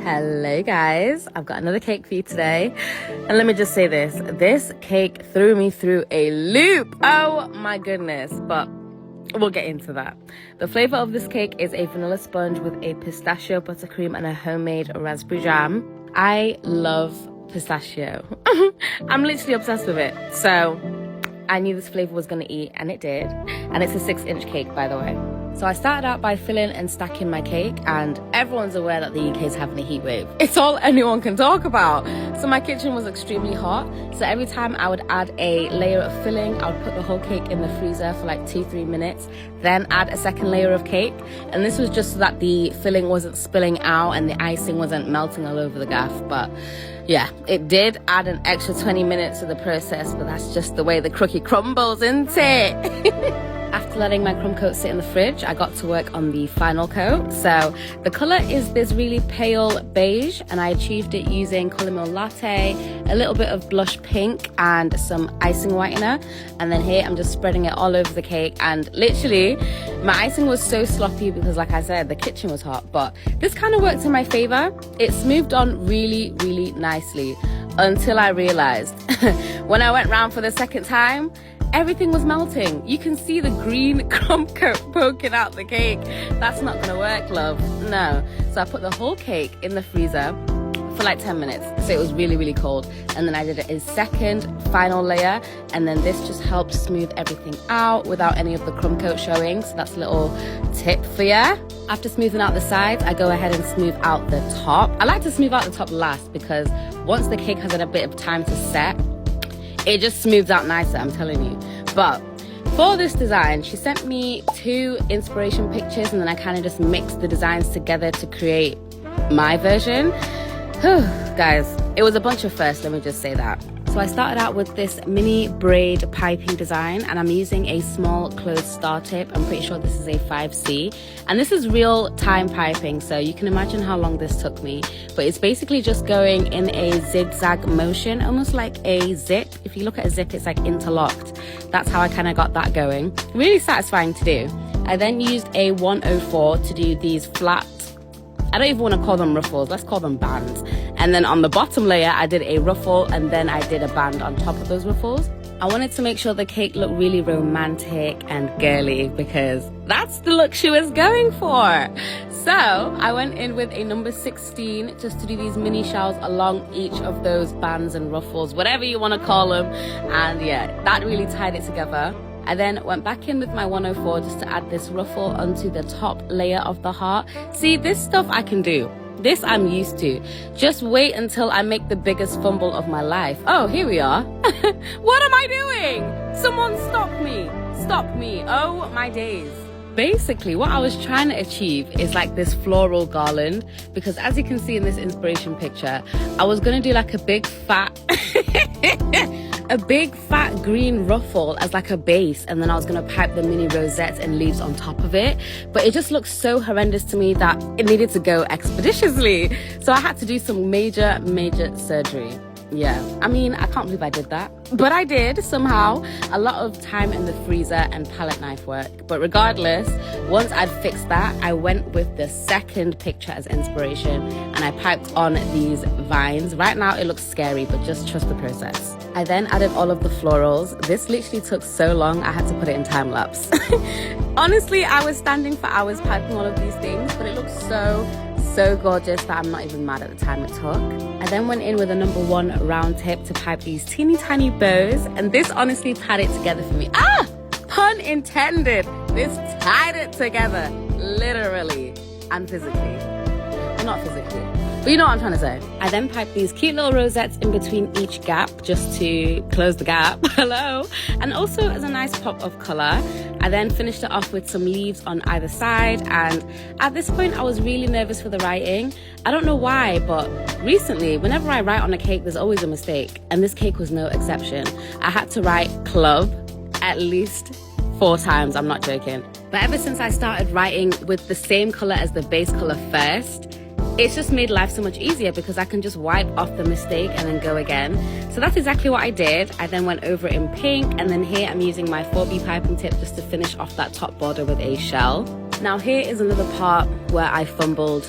Hello guys, I've got another cake for you today, and let me just say this cake threw me through a loop. Oh my goodness, but we'll get into that. The flavor of this cake is a vanilla sponge with a pistachio buttercream and a homemade raspberry jam. I love pistachio. I'm literally obsessed with it, so I knew this flavor was gonna eat, and it did. And it's a 6-inch cake, by the way. So I started out by filling and stacking my cake, and everyone's aware that the UK is having a heat wave. It's all anyone can talk about. So my kitchen was extremely hot. So every time I would add a layer of filling, I would put the whole cake in the freezer for like 2-3 minutes, then add a second layer of cake. And this was just so that the filling wasn't spilling out and the icing wasn't melting all over the gaff. But yeah, it did add an extra 20 minutes to the process, but that's just the way the cookie crumbles, isn't it? After letting my crumb coat sit in the fridge, I got to work on the final coat. So the color is this really pale beige, and I achieved it using caramel latte, a little bit of blush pink, and some icing whitener. And then here I'm just spreading it all over the cake, and literally my icing was so sloppy because, like I said, the kitchen was hot, but this kind of worked in my favor. It smoothed on really nicely until I realized when I went round for the second time, everything was melting. You can see the green crumb coat poking out the cake. That's not gonna work, love. No. So I put the whole cake in the freezer for like 10 minutes. So it was really cold. And then I did a second final layer. And then this just helps smooth everything out without any of the crumb coat showing. So that's a little tip for you. After smoothing out the sides, I go ahead and smooth out the top. I like to smooth out the top last because once the cake has had a bit of time to set, it just smooths out nicer, I'm telling you. But for this design, she sent me 2 inspiration pictures, and then I kind of just mixed the designs together to create my version. Guys, it was a bunch of firsts, let me just say that. So I started out with this mini braid piping design, and I'm using a small closed star tip. I'm pretty sure this is a 5C, and this is real time piping, so you can imagine how long this took me. But it's basically just going in a zigzag motion, almost like a zip. If you look at a zip, it's like interlocked. That's how I kind of got that going. Really satisfying to do. I then used a 104 to do these flat, I don't even want to call them ruffles, let's call them bands. And then on the bottom layer, I did a ruffle, and then I did a band on top of those ruffles. I wanted to make sure the cake looked really romantic and girly because that's the look she was going for. So I went in with a number 16 just to do these mini shells along each of those bands and ruffles, whatever you want to call them. And yeah, that really tied it together. I then went back in with my 104 just to add this ruffle onto the top layer of the heart. See, this stuff I can do. This I'm used to. Just wait until I make the biggest fumble of my life. Oh, here we are. What am I doing? Someone stop me. Stop me. Oh, my days. Basically, what I was trying to achieve is like this floral garland, because as you can see in this inspiration picture, I was going to do like a big fat green ruffle as like a base, and then I was going to pipe the mini rosettes and leaves on top of it. But it just looked so horrendous to me that it needed to go expeditiously. So I had to do some major surgery. Yeah, I mean, I can't believe I did that, but I did somehow. A lot of time in the freezer and palette knife work. But regardless, once I'd fixed that, I went with the second picture as inspiration, and I piped on these vines. Right now it looks scary, but just trust the process. I then added all of the florals. This literally took so long, I had to put it in time lapse. Honestly, I was standing for hours piping all of these things, but it looks so gorgeous that I'm not even mad at the time it took. I then went in with a number 1 round tip to pipe these teeny tiny bows, and this honestly tied it together for me. Ah! Pun intended. This tied it together, literally and physically. Well, not physically, but you know what I'm trying to say. I then piped these cute little rosettes in between each gap just to close the gap. Hello. And also as a nice pop of color. I then finished it off with some leaves on either side, and at this point I was really nervous for the writing. I don't know why, but recently whenever I write on a cake there's always a mistake, and this cake was no exception. I had to write club at least 4 times, I'm not joking. But ever since I started writing with the same color as the base color first, it's just made life so much easier because I can just wipe off the mistake and then go again. So that's exactly what I did. I then went over it in pink, and then here I'm using my 4B piping tip just to finish off that top border with a shell. Now here is another part where I fumbled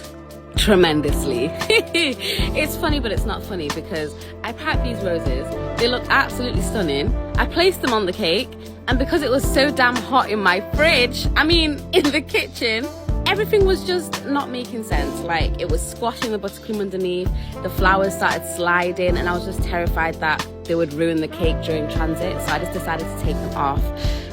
tremendously. It's funny, but it's not funny because I packed these roses. They look absolutely stunning. I placed them on the cake, and because it was so damn hot in my fridge, I mean, in the kitchen, everything was just not making sense. Like, it was squashing the buttercream underneath, the flowers started sliding, and I was just terrified that they would ruin the cake during transit. So I just decided to take them off,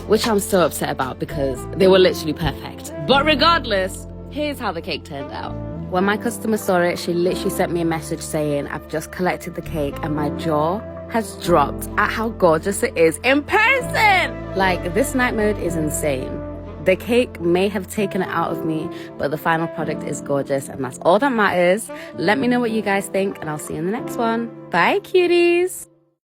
which I'm so upset about because they were literally perfect. But regardless, here's how the cake turned out. When my customer saw it, she literally sent me a message saying, I've just collected the cake and my jaw has dropped at how gorgeous it is in person. Like, this night mode is insane. The cake may have taken it out of me, but the final product is gorgeous, and that's all that matters. Let me know what you guys think, and I'll see you in the next one. Bye, cuties.